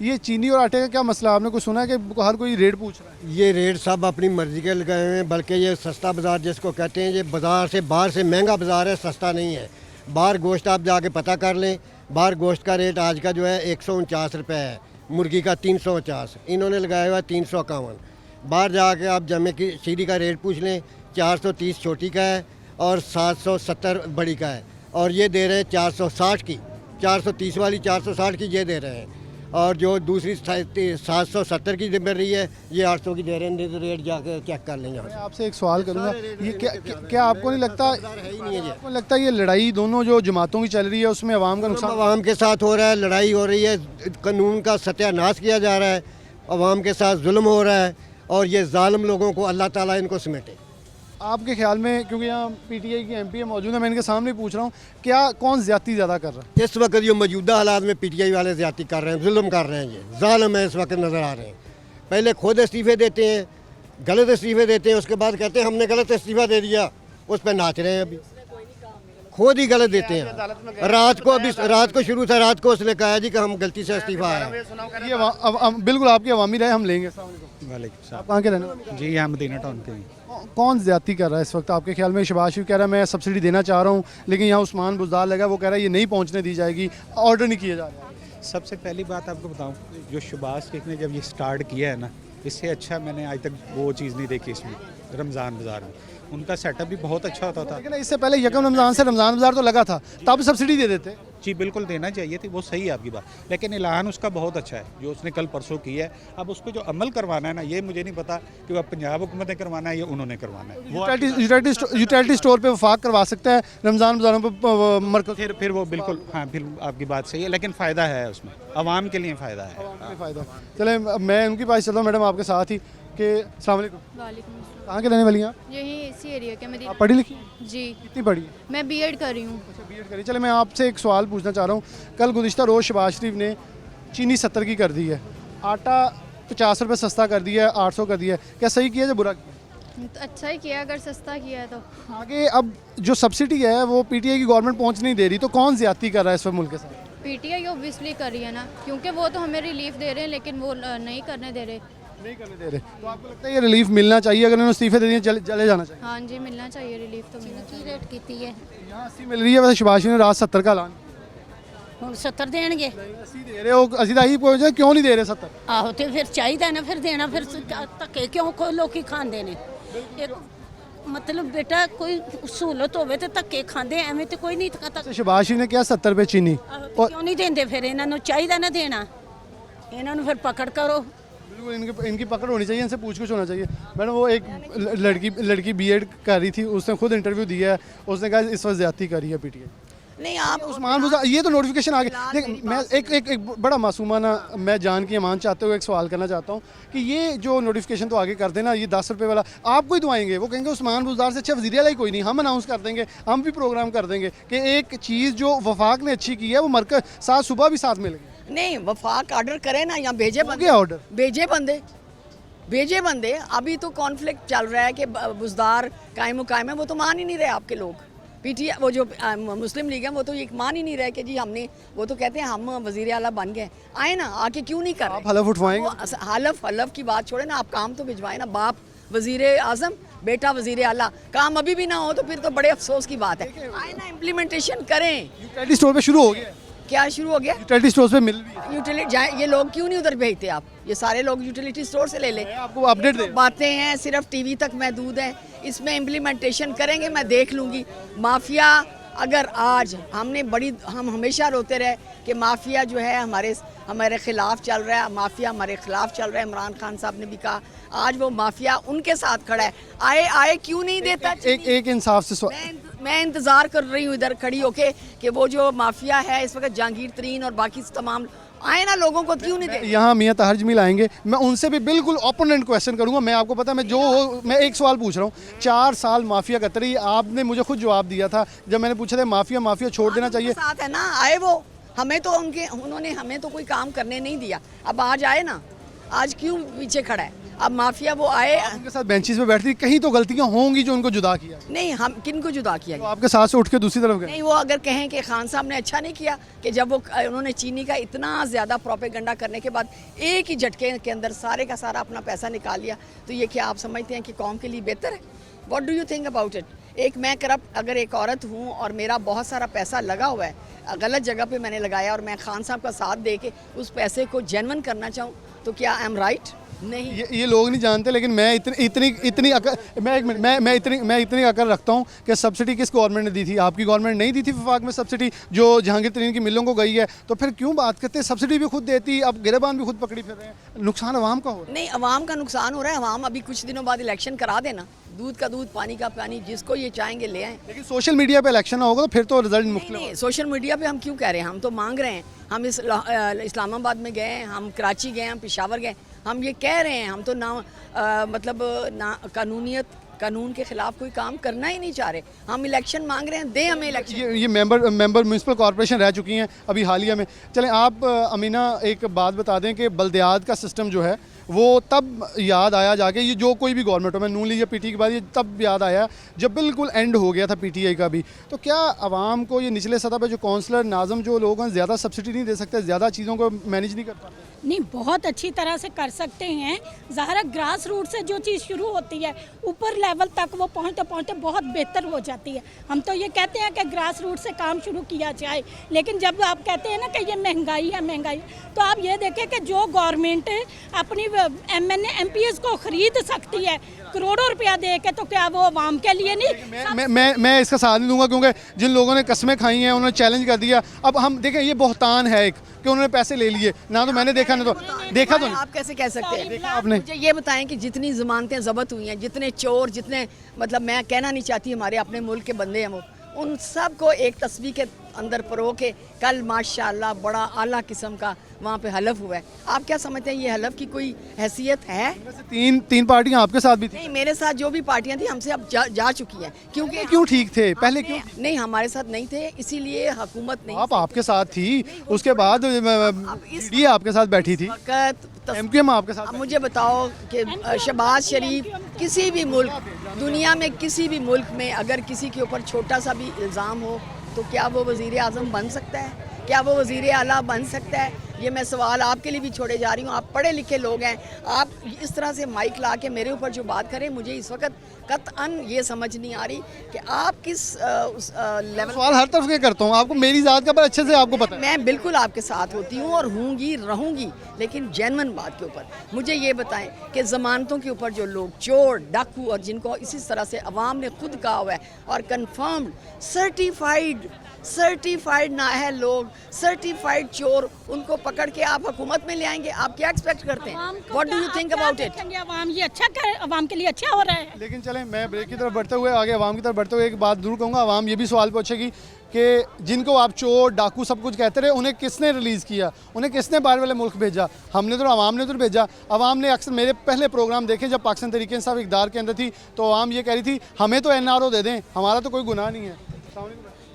ये चीनी और आटे का क्या मसला? आपने कुछ सुना है कि हर कोई रेट पूछ रहा है? ये रेट सब अपनी मर्जी के लगाए हुए हैं, बल्कि ये सस्ता बाज़ार जिसको कहते हैं, ये बाज़ार से बाहर से महंगा बाज़ार है, सस्ता नहीं है। बाहर गोश्त आप जाके पता कर लें, बाहर गोश्त का रेट आज का जो है 149 रुपये है, मुर्गी का 350, इन्होंने लगाया हुआ है 351। बाहर जाके आप जमे की शीरी का रेट पूछ लें, 430 छोटी का है और 770 बड़ी का है, और ये दे रहे हैं 460 की, 430 वाली 460 की ये दे रहे हैं। और जो दूसरी 770 की मिल रही है, ये 800 की दे रहे हैं। तो रेट जाकर चेक कर लेंगे। मैं आपसे एक सवाल करूंगा, ये क्या आपको नहीं लगता, है ही नहीं है ये। आपको लगता है ये लड़ाई दोनों जो जमातों की चल रही है उसमें अवाम का नुकसान? अवाम के साथ हो रहा है, लड़ाई हो रही है, कानून का सत्यानाश किया जा रहा है, अवाम के साथ जुल्म हो रहा है, और ये जालिम लोगों को अल्लाह ताला इनको समेटे। आपके ख्याल में, क्योंकि यहाँ पीटीआई की एमपी मौजूद है, मैं इनके सामने पूछ रहा हूँ, क्या कौन ज्यादती ज़्यादा कर रहा है? इस वक्त जो मौजूदा हालात में पीटीआई वाले ज्यादती कर रहे हैं, जुल्म कर रहे हैं, ये जालिम है इस वक्त नज़र आ रहे हैं। पहले खुद इस्तीफ़े देते हैं, गलत इस्तीफ़े देते हैं, उसके बाद कहते हैं हमने गलत इस्तीफ़ा दे दिया, उस पर नाच रहे हैं। अभी खुद ही गलत देते हैं। रात को शुरू था, रात को उसने कहा जी कि हम गलती से इस्तीफ़ा आया। ये बिल्कुल आपकी अवामी राय हम लेंगे। आप कहाँ के रहने वाले? जी यहाँ मदीना टाउन के। कौन ज्यादती कर रहा है इस वक्त आपके ख्याल में? शहबाज शरीफ कह रहा है मैं सब्सिडी देना चाह रहा हूँ, लेकिन यहाँ उस्मान बुज़दार लगा, वो कह रहा है ये नहीं पहुँचने दी जाएगी, ऑर्डर नहीं किया जा रहा। सबसे पहली बात आपको बताऊं, जो शहबाज शरीफ ने जब ये स्टार्ट किया है ना, इससे अच्छा मैंने आज तक वो चीज़ नहीं देखी इसमें। रमज़ान बाज़ार में उनका सेटअप भी बहुत अच्छा होता था, लेकिन इससे पहले यकम रमज़ान से रमज़ान बाज़ार तो लगा था, तब सब्सिडी दे देते। जी बिल्कुल देना चाहिए थी, वो सही है आपकी बात, लेकिन ऐलान उसका बहुत अच्छा है जो उसने कल परसों किया है। अब उसको जो अमल करवाना है ना, ये मुझे नहीं पता कि वह पंजाब हुकूमत ने करवाना है या उन्होंने करवाना है। यूटिलिटी स्टोर पे वफाक करवा सकता है, रमज़ान बाज़ारों पर मरकज़। फिर वो बिल्कुल, हाँ फिर आपकी बात सही है, लेकिन फ़ायदा है उसमें, आवाम के लिए फ़ायदा है। फ़ायदा। चले मैं उनके पास चलता हूँ मैडम आपके साथ ही, कि अस्सलाम वालेकुम। वालेकुम। कहाँ के रहने वाली हैं आप? यही इसी एरिया के मदीना। आप पढ़ी लिखी? जी। कितनी पढ़ी है? मैं बीएड कर रही हूँ। अच्छा बीएड करी। चले मैं आपसे एक सवाल पूछना चाह रहा हूँ, कल गुज़िश्ता रोज़ शहबाज शरीफ ने चीनी 70 की कर दी है, आटा 50 रुपये सस्ता कर दिया है, 800 कर दिया है, क्या सही किया या बुरा किया? तो अच्छा ही किया, अगर सस्ता किया है तो। आगे अब जो सब्सिडी है वो पीटीआई की गवर्नमेंट पहुँच नहीं दे रही, तो कौन ज्यादती कर रहा है इस वक्त मुल्क के साथ? पीटीआई ऑब्वियसली कर रही है ना, क्योंकि वो तो हमें रिलीफ दे रहे हैं, लेकिन वो नहीं करने दे रहे। तो आपको लगता है ये रिलीफ मिलना चाहिए? अगर उन्होंने इस्तीफे दे दिए चले जाना चाहिए? हाँ जी, मिलना चाहिए रिलीफ तो। मिलना चाहिए। रेट की है यहाँ 80 मिल रही है, वैसे शहबाज शरीफ ने रात 70 का ऐलान। 70 देंगे? 80 दे रहे हो, 80 ਦਾ ਹੀ ਪੁੱਛਦੇ क्यों नहीं दे रहे 70? ਆਹੋ ਤੇ ਫਿਰ ਚਾਹੀਦਾ ਨਾ ਫਿਰ ਦੇਣਾ, ਫਿਰ ਧੱਕੇ ਕਿਉਂ ਕੋਈ ਲੋਕੀ ਖਾਂਦੇ ਨੇ? ਇੱਕ मतलब बेटा कोई सहूलत होवे ਤੇ ਧੱਕੇ ਖਾਂਦੇ, ਐਵੇਂ ਤੇ ਕੋਈ ਨਹੀਂ ਧੱਕਾ। शहबाज शरीफ ने किया 70 रुपये चीनी, ਕਿਉਂ ਨਹੀਂ ਦਿੰਦੇ? ਫਿਰ ਇਹਨਾਂ ਨੂੰ ਚਾਹੀਦਾ ਨਾ ਦੇਣਾ, ਇਹਨਾਂ ਨੂੰ ਫਿਰ ਪਕੜ ਕਰੋ। बिल्कुल इनकी पकड़ होनी चाहिए, इनसे पूछ कुछ होना चाहिए। मैडम वो एक लड़की बीएड कर रही थी, उसने खुद इंटरव्यू दिया है, उसने कहा इस वक्त ज्यादती करी है पीटीआई। नहीं आप उस्मान बुज़दार, ये तो नोटिफिकेशन आ गया। लेकिन मैं एक बड़ा मासूमाना मैं जान की अमान चाहते हुए एक सवाल करना चाहता हूँ कि ये जो नोटिफिकेशन तो आगे कर देना, ये 10 रुपये वाला आपको ही दवाएंगे, वो कहेंगे उस्मान बुज़दार से अच्छा वज़ीर आला ही कोई नहीं, हम अनाउंस कर देंगे, हम भी प्रोग्राम कर देंगे कि एक चीज़ जो वफाक ने अच्छी की है वो मरकज़ साथ सुबह भी साथ मिल गई। नहीं वफाक ऑर्डर करे ना, यहाँ भेजे बंदे। क्या ऑर्डर? भेजे बंदे। अभी तो कॉन्फ्लिक्ट चल रहा है कि बुज़दार कायम मुकायम है, वो तो मान ही नहीं रहे आपके लोग। पीटीआई वो जो मुस्लिम लीग है वो तो ये मान ही नहीं रहे कि जी हमने, वो तो कहते हैं हम वज़ीर आला बन गए। आए ना, आके क्यों नहीं कर रहे? आप हलफ उठवाएंगे? हलफ की बात छोड़े ना, आप काम तो भिजवाए ना। बाप वज़ीर आज़म, बेटा वज़ीर आला, काम अभी भी ना हो तो फिर तो बड़े अफसोस की बात है। आए ना, इम्प्लीमेंटेशन करें। यूटिलिटी स्टोर पे शुरू हो गया। क्या शुरू हो गया? यूटिलिटी स्टोर पे मिल रही है। यूटिलिटी ये लोग क्यों नहीं उधर भेजते? आप ये सारे लोग यूटिलिटी स्टोर से ले लें। आपको अपडेट दे। बातें हैं सिर्फ टीवी तक महदूद है, इसमें इम्प्लीमेंटेशन करेंगे, मैं देख लूँगी। माफिया अगर आज हम हमेशा रोते रहे कि माफिया जो है हमारे ख़िलाफ़ चल रहा है, माफिया हमारे ख़िलाफ़ चल रहा है। इमरान खान साहब ने भी कहा, आज वो माफिया उनके साथ खड़ा है। आए क्यों नहीं देता? एक इंसाफ से मैं इंतज़ार कर रही हूँ इधर खड़ी होके कि वो जो माफिया है इस वक्त जहांगीर तरीन और बाकी तमाम आए ना, लोगों को क्यों नहीं दे? यहाँ मियाँ ताहिर जमील आएंगे, मैं उनसे भी बिल्कुल ओपोनेंट क्वेश्चन करूँगा। मैं आपको पता है मैं एक सवाल पूछ रहा हूँ, 4 साल माफिया करते रही, आपने मुझे खुद जवाब दिया था जब मैंने पूछा था माफिया छोड़ देना चाहिए। साथ है ना, आए वो, हमें तो उन्होंने हमें तो कोई काम करने नहीं दिया। अब आज आए ना, आज क्यों पीछे खड़ा है? अब माफिया वो आए, उनके साथ बेंचेस पे बैठती, कहीं तो गलतियां होंगी जो उनको जुदा किया। नहीं, हम किन को जुदा किया? तो आपके साथ से उठ के दूसरी तरफ गए। नहीं, वो अगर कहें कि खान साहब ने अच्छा नहीं किया कि जब उन्होंने चीनी का इतना ज़्यादा प्रोपेगेंडा करने के बाद एक ही झटके के अंदर सारे का सारा अपना पैसा निकाल लिया, तो ये क्या आप समझते हैं कि कौम के लिए बेहतर है? What do you think about it? मैं करप्ट अगर एक औरत हूँ और मेरा बहुत सारा पैसा लगा हुआ है, गलत जगह पे मैंने लगाया, और मैं खान साहब का साथ दे के उस पैसे को जेन्युइन करना चाहूँ, तो क्या आई एम राइट? नहीं ये लोग नहीं जानते, लेकिन मैं इतनी अकल मैं इतनी अकल रखता हूँ कि सब्सिडी किस गवर्नमेंट ने दी थी? आपकी गवर्नमेंट नहीं दी थी वफाक में सब्सिडी जो जहांगीर तरीन की मिलों को गई है, तो फिर क्यों बात करते हैं? सब्सिडी भी खुद देती, अब गिरबान भी खुद पकड़ी फिर रहे हैं, नुकसान अवाम का हो रहा है। नहीं, अवाम का नुकसान हो रहा है। अवाम अभी कुछ दिनों बाद इलेक्शन करा देना, दूध का दूध पानी का पानी, जिसको ये चाहेंगे ले आए। लेकिन सोशल मीडिया पे इलेक्शन होगा तो फिर तो रिजल्ट मुख्तलिफ नहीं, सोशल मीडिया पे हम क्यों कह रहे हैं? हम तो मांग रहे हैं। हम इस्लामाबाद में गए हैं, हम कराची गए, हम पेशावर गए, हम ये कह रहे हैं। हम तो मतलब कानून के खिलाफ कोई काम करना ही नहीं चाह रहे। हम इलेक्शन मांग रहे हैं, दे हमें इलेक्शन। ये मेंबर म्यूनसिपल कॉर्पोरेशन रह चुकी हैं अभी हालिया में। चलें आप अमीना एक बात बता दें कि बल्दियात का सिस्टम जो है वो तब याद आया जाके, ये जो कोई भी गवर्नमेंट हो, मैं नून लीग या पीटी की बात, ये तब याद आया जब बिल्कुल एंड हो गया था पीटीआई का भी। तो क्या आवाम को ये निचले सतह पर जो काउंसलर नाज़म जो लोग हैं ज़्यादा सब्सिडी नहीं दे सकते, ज़्यादा चीज़ों को मैनेज नहीं कर पाते? नहीं, बहुत अच्छी तरह से कर सकते हैं। ज़ाहिर ग्रास रूट से जो चीज़ शुरू होती है ऊपर लेवल तक वो पहुँचते पहुँचते बहुत बेहतर हो जाती है। हम तो ये कहते हैं कि ग्रास रूट से काम शुरू किया जाए, लेकिन जब आप कहते हैं ना कि ये महंगाई है महंगाई, तो आप ये देखें कि जो गवर्नमेंट अपनी एमएनए एमपीएस को खरीद सकती है करोड़ों रुपया दे के, तो क्या वो आवाम के लिए नहीं? मैं इसका साथ नहीं दूंगा, क्योंकि जिन लोगों ने कस्में खाई हैं उन्होंने चैलेंज कर दिया। अब हम देखें, ये बहतान है एक कि उन्होंने पैसे ले लिए, ना तो मैंने देखा ना तो देखा तो नहीं। आप कैसे कह सकते हैं? आपने मुझे ये बताएं कि जितनी ज़मानतें ज़ब्त हुई हैं, जितने चोर, जितने मतलब मैं कहना नहीं चाहती हमारे अपने मुल्क के बंदे हैं, वो उन सब को एक तस्वीर के अंदर परो के कल माशाल्लाह बड़ा आला किस्म का वहाँ पे हलफ हुआ है। आप क्या समझते हैं ये हलफ की कोई हैसियत है? तीन पार्टियां आपके साथ भी थी? नहीं, मेरे साथ जो भी पार्टियां थी हमसे अब जा चुकी हैं। क्योंकि क्यों ठीक थे पहले? क्यों नहीं, हमारे साथ नहीं थे, इसीलिए हुकूमत नहीं। आपके साथ थी, उसके बाद ये आपके साथ बैठी थी, एमक्यूएम आपके साथ। मुझे बताओ कि शहबाज शरीफ किसी भी मुल्क, दुनिया में किसी भी मुल्क में अगर किसी के ऊपर छोटा सा भी इल्ज़ाम हो तो क्या वो वज़ीर आज़म बन सकता है? क्या वो वज़ीर आला बन सकता है? ये मैं सवाल आपके लिए भी छोड़े जा रही हूँ। आप पढ़े लिखे लोग हैं, आप इस तरह से माइक ला के मेरे ऊपर जो बात करें, मुझे इस वक्त कतअन ये समझ नहीं आ रही कि आप किस लेवल। सवाल हर तरफ के करता हूँ, आपको मेरी ज़ात का पर अच्छे से आपको पता है। मैं बिल्कुल आपके साथ होती हूँ और हूँगी, रहूँगी, लेकिन जेन्युइन बात के ऊपर मुझे ये बताएं कि ज़मानतों के ऊपर जो लोग चोर डाकू और जिनको इसी तरह से अवाम ने खुद कहा हुआ है और कन्फर्म्ड सर्टिफाइड ना है लोग, सर्टिफाइड चोर, उनको पकड़ के आप हुकूमत में ले आएंगे? आप क्या एक्सपेक्ट करते हैं? What do you think about it? अवाम ये अच्छा कर, अवाम के लिए अच्छा हो रहा है। लेकिन चलें, मैं ब्रेक की तरफ बढ़ते हुए आगे अवाम की तरफ बढ़ते हुए एक बात जरूर कहूँगा। अवाम ये भी सवाल पूछेगी कि जिनको आप चोर डाकू सब कुछ कहते रहे, उन्हें किसने रिलीज़ किया? उन्हें किसने बाहर वाले मुल्क भेजा? हमने तो, अवाम ने तो भेजा। अवाम ने अक्सर मेरे पहले प्रोग्राम देखे जब पाकिस्तान तहरीक इंसाफ इक़्तिदार के अंदर थी, तो अवाम ये कह रही थी हमें तो एनआरओ दे दें, हमारा तो कोई गुनाह नहीं है।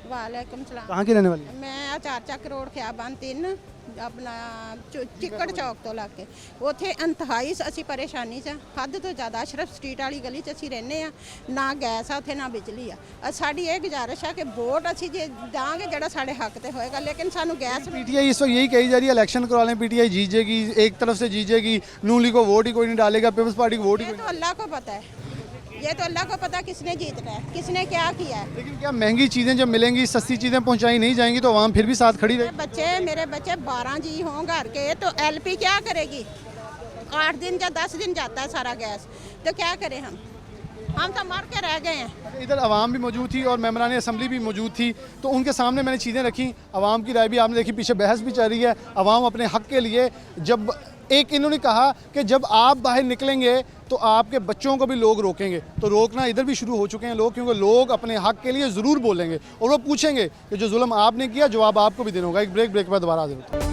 वालेकुम सलाम। कहाँ की रहने वाली है? मैं 4 करोड़ ख्याबान 3 अपना चिक्कड़ चौक तो लाके ਉੱਥੇ ਇੰਤਹਾਈ ਅਸੀਂ ਪਰੇਸ਼ਾਨੀ 'ਚ ਹੱਦ ਤੋਂ ਜ਼ਿਆਦਾ ਅਸ਼ਰਫ ਸਟਰੀਟ ਵਾਲੀ ਗਲੀ 'ਚ ਅਸੀਂ ਰਹਿੰਦੇ ਆ, ਨਾ ਗੈਸ ਆ ਉੱਥੇ ਨਾ ਬਿਜਲੀ ਆ। ਸਾਡੀ ਇਹ ਗੁਜ਼ਾਰਿਸ਼ ਆ ਕਿ ਵੋਟ ਅਸੀਂ ਜੇ ਦਾਂਗੇ ਜਿਹੜਾ ਸਾਡੇ ਹੱਕ ਤੇ ਹੋਏਗਾ, लेकिन ਸਾਨੂੰ गैस। पीटीआई इस वक्त यही कही जा रही है इलेक्शन करवा लें, पीटीआई जीतेगी, एक तरफ से जीतेगी, नून लीग को वोट ही कोई नहीं डालेगा, पीपल्स पार्टी को वोट ही ये तो अल्लाह को पता है, ये तो अल्लाह को पता किसने जीतना है, किसने क्या किया है। लेकिन क्या महंगी चीज़ें जब मिलेंगी, सस्ती चीज़ें पहुंचाई नहीं जाएंगी तो आवाम फिर भी साथ खड़ी रहेगी? मेरे बच्चे 12 जी हों घर के, तो एलपी क्या करेगी? 8 दिन या 10 दिन जाता है सारा गैस, तो क्या करें हम तो मर के रह गए हैं। इधर आवाम भी मौजूद थी और मेंबरान असम्बली भी मौजूद थी, तो उनके सामने मैंने चीज़ें रखी, आवाम की राय भी आपने देखी, पीछे बहस भी चल रही है। आवाम अपने हक़ के लिए, जब एक इन्होंने कहा कि जब आप बाहर निकलेंगे तो आपके बच्चों को भी लोग रोकेंगे, तो रोकना इधर भी शुरू हो चुके हैं लोग, क्योंकि लोग अपने हक़ के लिए ज़रूर बोलेंगे और वो पूछेंगे कि जो जुल्म आपने किया जवाब आपको भी देना होगा। एक ब्रेक के बाद दोबारा हाजिर होते हैं।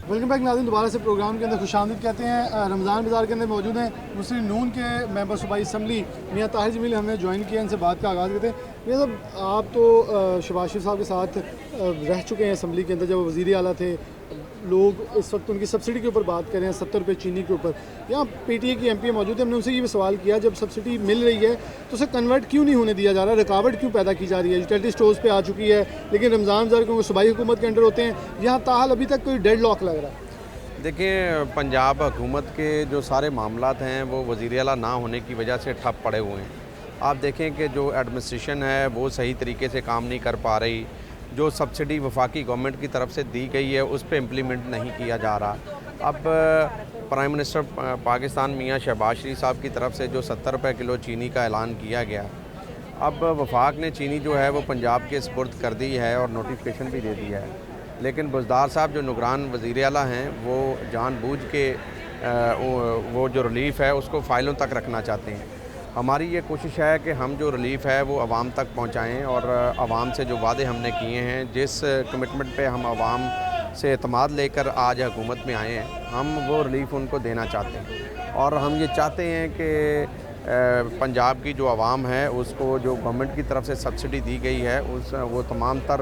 वेलकम बैक नाज़रीन, दोबारा से प्रोग्राम के अंदर खुशामदीद कहते हैं। रमज़ान बाज़ार के अंदर मौजूद हैं मुस्लिम नून के मेंबर सूबाई असम्बली मियाँ ताहिर जमील, हमने ज्वाइन किया, इनसे बात का आगाज़ करते हैं। मियाँ साहब, आप तो शहबाज शरीफ साहब के साथ रह चुके हैं असम्बली के अंदर, जब वज़ीर आला थे। लोग इस वक्त उनकी सब्सिडी के ऊपर बात कर रहे हैं, 70 रुपये चीनी के ऊपर। यहाँ पीटीआई की एमपी मौजूद है, हमने उनसे ये भी सवाल किया, जब सब्सिडी मिल रही है तो उसे कन्वर्ट क्यों नहीं होने दिया जा रहा, रुकावट क्यों पैदा की जा रही है? यूटिलिटी स्टोर्स पे आ चुकी है, लेकिन रमज़ान बाज़ार क्योंकि सूबाई हुकूमत के अंडर होते हैं, यहाँ ताहाल अभी तक कोई डेड लॉक लग रहा है। देखिए, पंजाब हुकूमत के जो सारे मामलात हैं वो वज़ीर आला ना होने की वजह से ठप पड़े हुए हैं। आप देखें कि जो एडमिनिस्ट्रेशन है वो सही तरीके से काम नहीं कर पा रही। जो सब्सिडी वफाकी गवर्नमेंट की तरफ से दी गई है उस पर इम्प्लीमेंट नहीं किया जा रहा। अब प्राइम मिनिस्टर पाकिस्तान मियां शहबाज शरीफ साहब की तरफ से जो 70 रुपये किलो चीनी का ऐलान किया गया, अब वफाक ने चीनी जो है वो पंजाब के स्पुर्द कर दी है और नोटिफिकेशन भी दे दिया है। लेकिन बुज़दार साहब जो निगरान वज़ीर आला हैं वो जानबूझ के वो जो रिलीफ़ है उसको फ़ाइलों तक रखना चाहते हैं। हमारी ये कोशिश है कि हम जो रिलीफ़ है वो आवाम तक पहुँचाएँ और आवाम से जो वादे हमने किए हैं, जिस कमिटमेंट पे हम आवाम से एतमाद लेकर आज हुकूमत में आए हैं, हम वो रिलीफ़ उनको देना चाहते हैं। और हम ये चाहते हैं कि पंजाब की जो आवाम है उसको जो गवर्नमेंट की तरफ से सब्सिडी दी गई है वो तमाम तर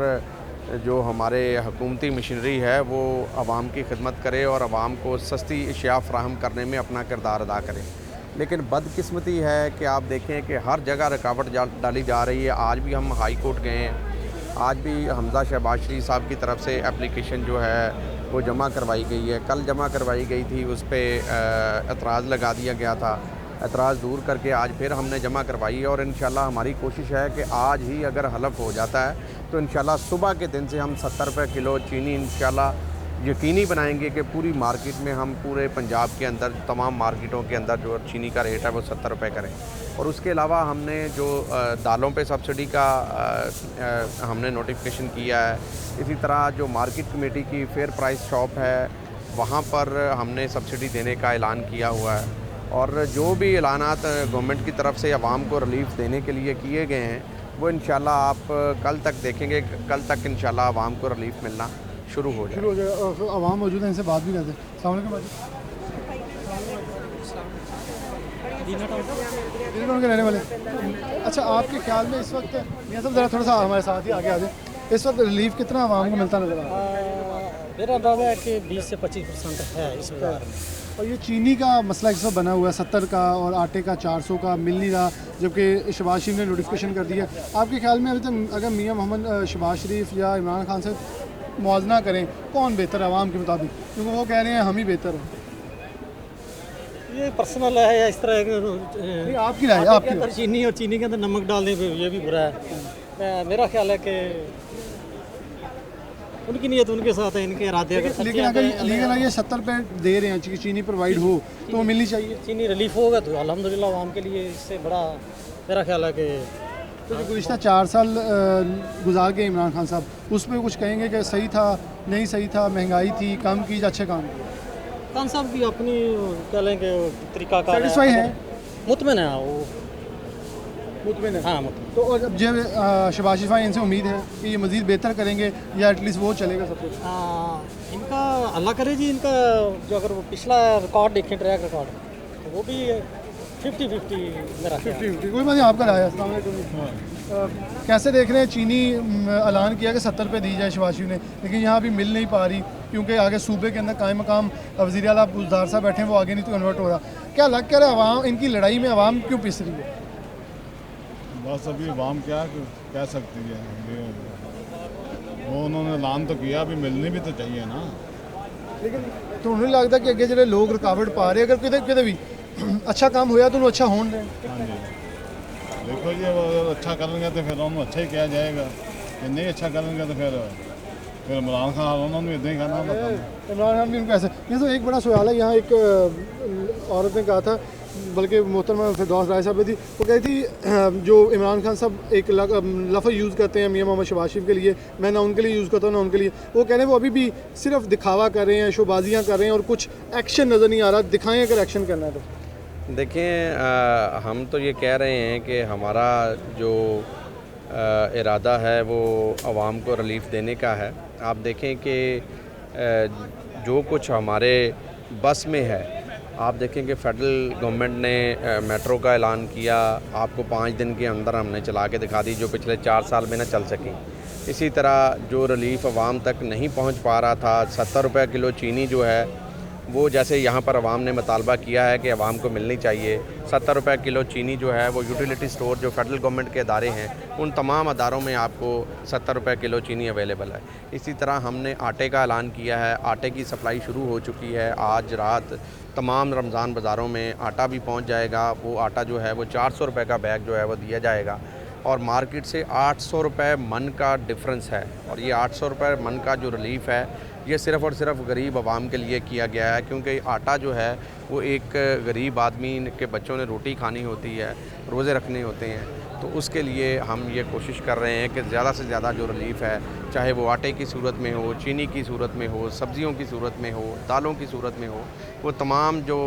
जो हमारे हुकूमती मशीनरी है वो आवाम की खिदमत करे और आवाम को सस्ती अशिया फ़राहम करने में अपना किरदार अदा करे। लेकिन बदकिस्मती है कि आप देखें कि हर जगह रुकावट डाली जा रही है। आज भी हम हाई कोर्ट गए हैं, आज भी हमजा शहबाज शरीफ साहब की तरफ से एप्लीकेशन जो है वो जमा करवाई गई है। कल जमा करवाई गई थी, उस पर एतराज़ लगा दिया गया था। एतराज़ दूर करके आज फिर हमने जमा करवाई है और इंशाल्लाह हमारी कोशिश है कि आज ही अगर हलफ हो जाता है तो इंशाल्लाह सुबह के दिन से हम 70 रुपये किलो चीनी इंशाल्लाह यकीनी बनाएंगे कि पूरी मार्केट में हम पूरे पंजाब के अंदर तमाम मार्केटों के अंदर जो चीनी का रेट है वो 70 रुपये करें। और उसके अलावा हमने जो दालों पे सब्सिडी का हमने नोटिफिकेशन किया है। इसी तरह जो मार्केट कमेटी की फेयर प्राइस शॉप है वहाँ पर हमने सब्सिडी देने का ऐलान किया हुआ है। और जो भी ऐलानात गवर्नमेंट की तरफ से आवाम को रिलीफ देने के लिए किए गए हैं वो इंशाल्लाह आप कल तक देखेंगे। कल तक इंशाल्लाह आवाम को रिलीफ मिलना शुरू हो जाएगा। आवाम मौजूद है, इनसे बात भी करते हैं। अस्सलाम वालेकुम। के रहने वाले। अच्छा, आपके ख्याल में इस वक्त मियां साहब ज़रा थोड़ा सा हमारे साथ ही आगे आ जाए, इस वक्त रिलीफ कितना आवाम को मिलता नजर आ रहा है? मेरा अंदाज़ा है कि 20 से 25% है इस बार। और ये चीनी का मसला इस वक्त बना हुआ है, 70 का और आटे का 400 का मिल नहीं रहा, जबकि शहबाज शरीफ ने नोटिफिकेशन कर दिया। आपके ख्याल में अभी तक अगर मियां मोहम्मद शहबाज शरीफ या इमरान खान से मुआवजा करें, कौन बेहतर है आवाम के मुताबिक? क्योंकि वो कह रहे हैं हम ही बेहतर हैं। ये पर्सनल है या इस तरह के आपकी राय? आपके अंदर चीनी और चीनी के अंदर नमक डालने पे ये भी बुरा है। मेरा ख्याल है कि उनकी नीयत उनके साथ है, इनके इरादे अगर लेकिन अगर ये 70 रुपये दे रहे हैं चीनी प्रोवाइड हो तो वो मिलनी चाहिए। चीनी रिलीफ होगा तो अल्हम्दुलिल्लाह आवाम के लिए इससे बड़ा मेरा ख्याल है कि तो गुज़िश्ता 4 साल गुजार के इमरान खान साहब, उस पर कुछ कहेंगे कि सही था, नहीं सही था, महंगाई थी, कम की, अच्छे काम? खान साहब की अपनी कह लें कि तरीका का सेटिस्फाई है, मुतमिन है वो, मुतमिन है। हाँ मुतमिन। तो और अब जब शहबाज शरीफ इनसे उम्मीद है कि ये मज़ीद बेहतर करेंगे या एटलीस्ट वो चलेगा सब कुछ? इनका अल्लाह करे जी, इनका जो अगर वो पिछला रिकॉर्ड देखें, ट्रैक रिकॉर्ड, तो वो भी 50-50 मेरा 50-50। कोई बात नहीं, आपका राय है। अस्सलाम वालेकुम। कैसे देख रहे हैं, चीनी ऐलान किया कि 70 रुपये दी जाए शहबाज शरीफ ने, लेकिन यहाँ भी मिल नहीं पा रही क्योंकि आगे सूबे के अंदर कायम मकाम वज़ीर आला बुज़दार साहब बैठे हैं, वो आगे नहीं तो कन्वर्ट हो रहा। क्या लग क्या रहा है आवाम, इनकी लड़ाई में आवाम क्यों पिस रही है? बस अभी आवाम क्या कह सकती है, वो उन्होंने ऐलान तो किया, अभी मिलनी भी तो चाहिए ना। लेकिन तो नहीं लगता कि अगे जो लोग रुकावट पा रहे, अगर कितने भी अच्छा काम होया तो अच्छा होने दें? हाँ जी, देखो जी, अगर अच्छा करेंगे तो फिर उन्होंने अच्छा ही किया जाएगा, नहीं अच्छा करेंगे तो फिर इमरान खान उन्होंने इतना ही करना होता। इमरान खान भी उनको ऐसे। ये तो एक बड़ा सवाल है, यहाँ एक औरत ने कहा था, बल्कि मोहतरमा फिरदौस राय साहब थी, वो कही थी जो इमरान खान साहब एक लफ्ज़ यूज़ करते हैं मियां मोहम्मद शहबाज शरीफ के लिए, मैं ना उनके लिए यूज़ करता हूँ ना उनके लिए, वो कह रहे हैं वो अभी भी सिर्फ दिखावा कर रहे हैं, शोबाजियाँ कर रहे हैं और कुछ एक्शन नज़र नहीं आ रहा। दिखाएँ अगर एक्शन करना है तो। देखें, हम तो ये कह रहे हैं कि हमारा जो इरादा है वो आवाम को रिलीफ़ देने का है। आप देखें कि जो कुछ हमारे बस में है, आप देखें कि फेडरल गवर्नमेंट ने मेट्रो का ऐलान किया, आपको 5 दिन के अंदर हमने चला के दिखा दी, जो पिछले 4 साल में ना चल सकी। इसी तरह जो रिलीफ़ आवाम तक नहीं पहुंच पा रहा था, 70 रुपये किलो चीनी जो है वो जैसे यहाँ पर अवाम ने मुतालबा किया है कि अवाम को मिलनी चाहिए। 70 रुपये किलो चीनी जो है वो यूटिलिटी स्टोर जो फेडरल गवर्नमेंट के अदारे हैं उन तमाम अदारों में आपको 70 रुपये किलो चीनी अवेलेबल है। इसी तरह हमने आटे का ऐलान किया है, आटे की सप्लाई शुरू हो चुकी है। आज रात तमाम रमज़ान बाज़ारों में आटा भी पहुँच जाएगा। वो आटा जो है वो 400 रुपये का बैग जो है वो दिया जाएगा और मार्केट से 800 रुपये मन का डिफरेंस है। और ये 800 रुपये मन का जो रिलीफ़ है ये सिर्फ़ और सिर्फ गरीब आवाम के लिए किया गया है, क्योंकि आटा जो है वो एक गरीब आदमी के बच्चों ने रोटी खानी होती है, रोज़े रखने होते हैं, तो उसके लिए हम ये कोशिश कर रहे हैं कि ज़्यादा से ज़्यादा जो रिलीफ़ है, चाहे वो आटे की सूरत में हो, चीनी की सूरत में हो, सब्ज़ियों की सूरत में हो, दालों की सूरत में हो, वो तमाम जो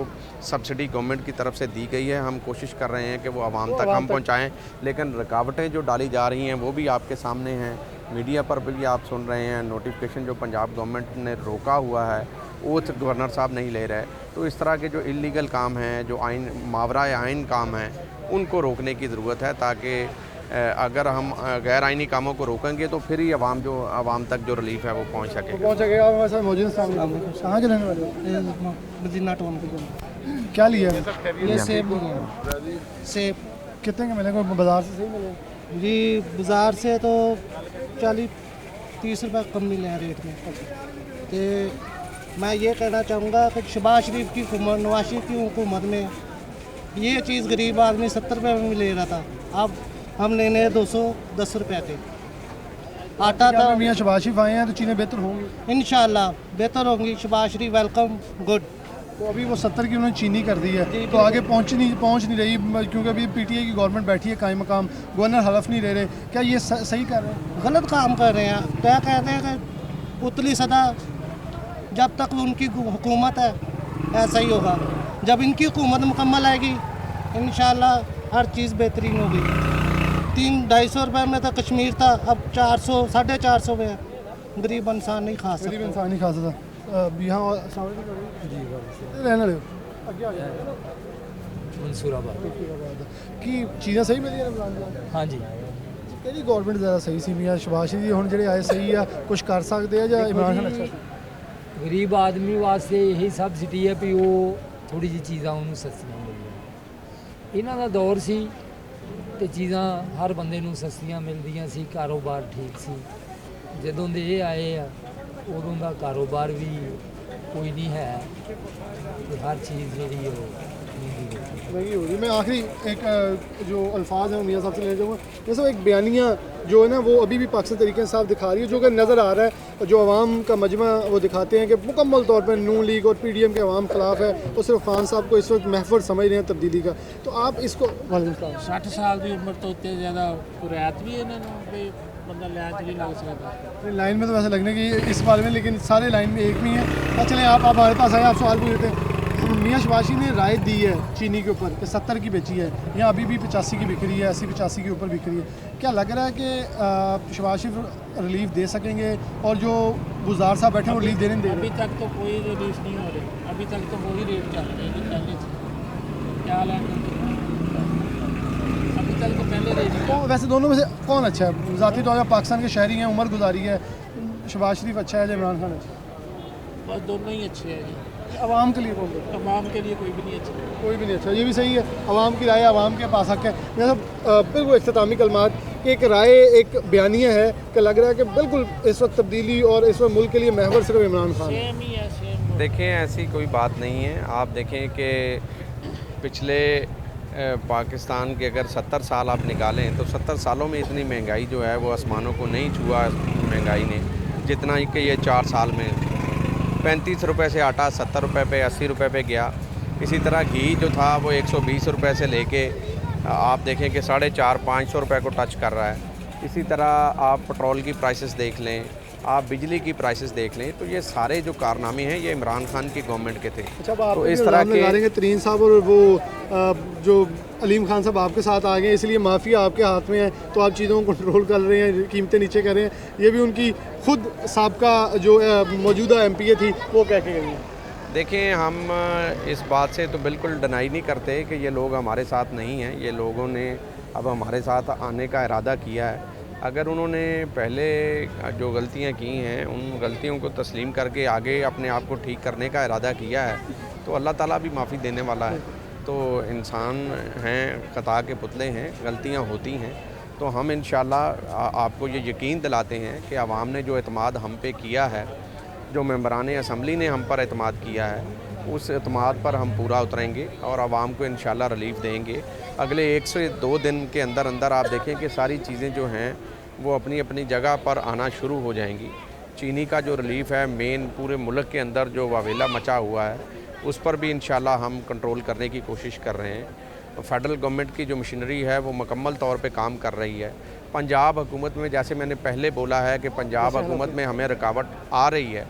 सब्सिडी गवर्नमेंट की तरफ से दी गई है हम कोशिश कर रहे हैं कि वो आवाम तक हम पहुँचाएँ। लेकिन रुकावटें जो डाली जा रही हैं वो भी आपके सामने हैं, मीडिया पर भी आप सुन रहे हैं। नोटिफिकेशन जो पंजाब गवर्नमेंट ने रोका हुआ है ओथ गवर्नर साहब नहीं ले रहे, तो इस तरह के जो इलीगल काम हैं, जो आइन मावरा आइन काम हैं, उनको रोकने की ज़रूरत है, ताकि अगर हम गैर आइनी कामों को रोकेंगे तो फिर ही आवाम तक जो रिलीफ है वो पहुँच सकेगा। आप हमारे साथ मौजूद हैं, कहाँ के रहने वाले हो? मदीना टाउन के। क्या लिया है? ये सेब लिए। सेब कितने के मिलेंगे? बाज़ार से सही मिलेंगे? जी बाज़ार से तो 40-30 रुपये कम मिले हैं रेट में। तो मैं ये कहना चाहूँगा कि शहबाज शरीफ की हुकूमत, नवाज शरीफ की हुकूमत में ये चीज़ गरीब आदमी 70 रुपये में ले रहा था, अब हम लेने 210 रुपये के। आटा था। मियाँ शहबाज शरीफ आए हैं तो चीज़ें बेहतर होंगी इंशाल्लाह, बेहतर होंगी। शहबाज शरीफ वेलकम, गुड। तो अभी वो 70 की उन्होंने चीनी कर दी है, तो आगे पहुंच नहीं रही, क्योंकि अभी पीटीआई की गवर्नमेंट बैठी है कायम मकाम, गवर्नर हलफ नहीं ले रहे। क्या ये सही कर रहे हैं? गलत काम कर रहे हैं। क्या कहते हैं कि उतली सदा जब तक उनकी हुकूमत है ऐसा ही होगा। जब इनकी हुकूमत मुकम्मल आएगी इंशाल्लाह हर चीज़ बेहतरीन होगी। 300-250 रुपये में तो कश्मीर था, अब 400-450 में गरीब इंसान नहीं खा सकता। गरीब इंसान नहीं खा सकता। यहाँ रहने लो मंसूराबाद की चीज़ें सही मिली रमजान? हाँ जी। ਕਿਹੜੀ ਗਵਰਨਮੈਂਟ ਜ਼ਿਆਦਾ ਸਹੀ ਸੀ? ਮੀਆਂ ਸ਼ਬਾਸ਼ ਸ਼ਰੀਫ ਹੁਣ ਜਿਹੜੇ ਆਏ ਸਹੀ ਆ, ਕੁਝ ਕਰ ਸਕਦੇ ਆ ਜਾਂ ਇਮਰਾਨ ਖਾਨ ਅੱਛਾ? ਗਰੀਬ ਆਦਮੀ ਵਾਸਤੇ ਇਹੀ ਸਬਸਿਡੀ ਹੈ ਵੀ ਉਹ ਥੋੜੀ ਜਿਹੀ ਚੀਜ਼ਾਂ ਉਹਨੂੰ ਸਸਤੀਆਂ ਮਿਲਦੀਆਂ। ਇਹਨਾਂ ਦਾ ਦੌਰ ਸੀ ਤੇ ਚੀਜ਼ਾਂ ਹਰ ਬੰਦੇ ਨੂੰ ਸਸਤੀਆਂ ਮਿਲਦੀਆਂ ਸੀ, ਕਾਰੋਬਾਰ ਠੀਕ ਸੀ। ਜਦੋਂ ਦੇ ਇਹ ਆਏ ਆ ਉਦੋਂ ਦਾ ਕਾਰੋਬਾਰ ਵੀ कोई नहीं है, तो हर चीज़ जी महंगी हो रही। मैं आखिरी एक जो अल्फाज हैं मियाँ साहब से लेना चाहूँगा। जैसे एक बयानिया जो है ना वो अभी भी पाकिस्तान तरीके साफ दिखा रही है, जो कि नज़र आ रहा है, जो अवाम का मजमा वो दिखाते हैं कि मुकम्मल तौर पर नून लीग और PDM के अवाम खिलाफ है, और सिर्फ खान साहब को इस वक्त महफूज समझ रहे हैं तब्दीली का। तो आप इसको 60 साल की उम्र तो उतने ज़्यादा रियायत भी है बंदा लाइन नहीं लग सकता। लाइन में तो वैसे लगने की इस बारे में, लेकिन सारे लाइन में एक नहीं है। चलें आप हमारे पास आए, आप सवाल पूछ लेते हैं। मियाँ शहबाज शरीफ ने राय दी है चीनी के ऊपर कि 70 की बेची है, यहाँ अभी भी 85 की बिक रही है, 80-85 के ऊपर बिक रही है। क्या लग रहा है कि शहबाज शरीफ रिलीफ दे सकेंगे और जो गुजार साहब बैठे हैं वो रिलीफ देने नहीं दे रहे? अभी तक तो कोई रिलीफ नहीं हो रही, अभी तक तो वही रेट चल रहे हैं पहले से। क्या हाल है? अभी तक तो पहले रेट। तो वैसे दोनों में से कौन अच्छा है? ज़ाती तौर पर पाकिस्तान के शहरी हैं, उम्र गुजारी है, शहबाज शरीफ अच्छा है या इमरान खान अच्छा है? बस दोनों ही अच्छे हैं जी। अवाम के लिए कौन? अवाम के लिए कोई भी नहीं अच्छा। कोई भी नहीं अच्छा, ये भी सही है। अवाम की राय अवाम के पास हक है। मेरा बिल्कुल इख्तितामी कलमात, एक राय एक बयानिया है कि लग रहा है कि बिल्कुल इस वक्त तब्दीली और इस वक्त मुल्क के लिए महवर सिर्फ इमरान खान है। देखें ऐसी कोई बात नहीं है। आप देखें कि पिछले पाकिस्तान के अगर 70 साल आप निकालें तो 70 सालों में इतनी महंगाई जो है वो आसमानों को नहीं छुआ महंगाई ने, जितना कि ये 4 साल में 35 रुपये से आटा 70 रुपये पे 80 रुपये पे गया। इसी तरह घी जो था वो 120 रुपये से लेके आप देखें कि 450-500 रुपये को टच कर रहा है। इसी तरह आप पेट्रोल की प्राइसेस देख लें, आप बिजली की प्राइसेस देख लें, तो ये सारे जो कारनामे हैं ये इमरान खान की गवर्नमेंट के थे। अच्छा, तो इस तरह के तरीन साहब और वो जो अलीम खान साहब आपके साथ आ गए, इसलिए माफिया आपके हाथ में है, तो आप चीज़ों को कंट्रोल कर रहे हैं, कीमतें नीचे कर रहे हैं। ये भी उनकी खुद साबका जो मौजूदा MPA थी वो कह के गई हैं। देखें, हम इस बात से तो बिल्कुल डिनाई नहीं करते कि ये लोग हमारे साथ नहीं हैं। ये लोगों ने अब हमारे साथ आने का इरादा किया है। अगर उन्होंने पहले जो गलतियां की हैं उन गलतियों को तस्लीम करके आगे अपने आप को ठीक करने का इरादा किया है तो अल्लाह ताला भी माफ़ी देने वाला है। तो इंसान हैं, खता के पुतले हैं, गलतियां होती हैं। तो हम इंशाल्लाह आपको ये यकीन दिलाते हैं कि आवाम ने जो एतमाद हम पे किया है, जो मेंबरान असम्बली ने हम पर एतमाद किया है, उस एतमाद पर हम पूरा उतरेंगे और आवाम को इंशाल्लाह रिलीफ देंगे। अगले 1 से 2 दिन के अंदर अंदर आप देखें कि सारी चीज़ें जो हैं वो अपनी अपनी जगह पर आना शुरू हो जाएंगी। चीनी का जो रिलीफ़ है मेन पूरे मुल्क के अंदर जो वावेला मचा हुआ है उस पर भी इंशाल्लाह हम कंट्रोल करने की कोशिश कर रहे हैं। फेडरल गवर्नमेंट की जो मशीनरी है वो मुकम्मल तौर पे काम कर रही है। पंजाब हुकूमत में, जैसे मैंने पहले बोला है कि पंजाब हुकूमत में हमें रुकावट आ रही है।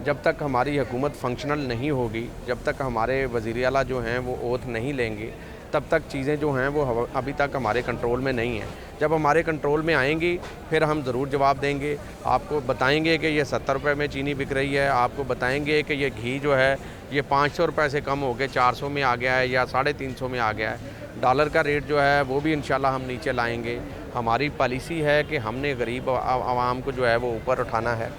जब तक हमारी हुकूमत फंक्शनल नहीं होगी, जब तक हमारे वज़ीर आला जो हैं वो ओथ नहीं लेंगे, तब तक चीज़ें जो हैं वो अभी तक हमारे कंट्रोल में नहीं हैं। जब हमारे कंट्रोल में आएंगी फिर हम ज़रूर जवाब देंगे। आपको बताएंगे कि ये 70 रुपये में चीनी बिक रही है, आपको बताएंगे कि ये घी जो है ये 500 रुपये से कम हो के 400 में आ गया है या 350 में आ गया है। डॉलर का रेट जो है वो भी इंशाल्लाह हम नीचे लाएंगे। हमारी पॉलिसी है कि हमने गरीब आवाम को जो है वो ऊपर उठाना है,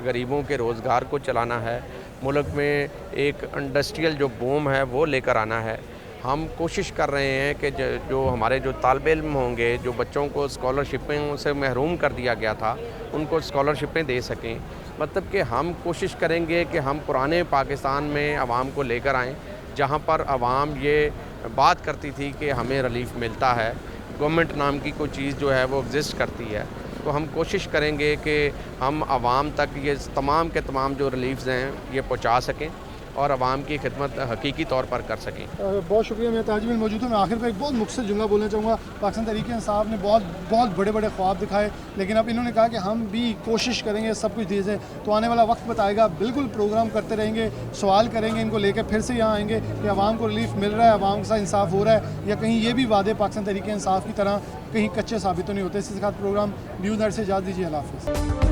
गरीबों के रोज़गार को चलाना है, मुल्क में एक इंडस्ट्रियल जो बूम है वो लेकर आना है। हम कोशिश कर रहे हैं कि जो हमारे जो तालिब इल्म होंगे, जो बच्चों को स्कॉलरशिपों से महरूम कर दिया गया था, उनको स्कॉलरशिपें दे सकें। मतलब कि हम कोशिश करेंगे कि हम पुराने पाकिस्तान में आवाम को लेकर आएँ, जहाँ पर आवाम ये बात करती थी कि हमें रिलीफ मिलता है, गवर्नमेंट नाम की कोई चीज़ जो है वो एग्जिस्ट करती है। तो हम कोशिश करेंगे कि हम आवाम तक ये तमाम के तमाम जो रिलीफ्स हैं ये पहुँचा सकें और आवाम की खिदमत हकीकी तौर पर कर सकें। बहुत शुक्रिया। मैं ताजमहल मौजूद हूँ। मैं आखिर पर एक बहुत मुख्तसर जुमला बोलना चाहूँगा। पाकिस्तान तहरीक इंसाफ ने बहुत बड़े बड़े ख्वाब दिखाए, लेकिन अब इन्होंने कहा कि हम भी कोशिश करेंगे सब कुछ दीजिए। तो आने वाला वक्त बताएगा। बिल्कुल प्रोग्राम करते रहेंगे, सवाल करेंगे, इनको लेकर फिर से यहाँ आएंगे कि आवाम को रिलीफ मिल रहा है, आवाम के साथ इंसाफ हो रहा है, या कहीं ये भी वादे पाकिस्तान तहरीक इंसाफ की तरह कहीं कच्चे साबित तो नहीं होते। इसके साथ प्रोग्राम न्यूज़ नेट से इजाज़त दीजिए। अल्लाह हाफ़िज़।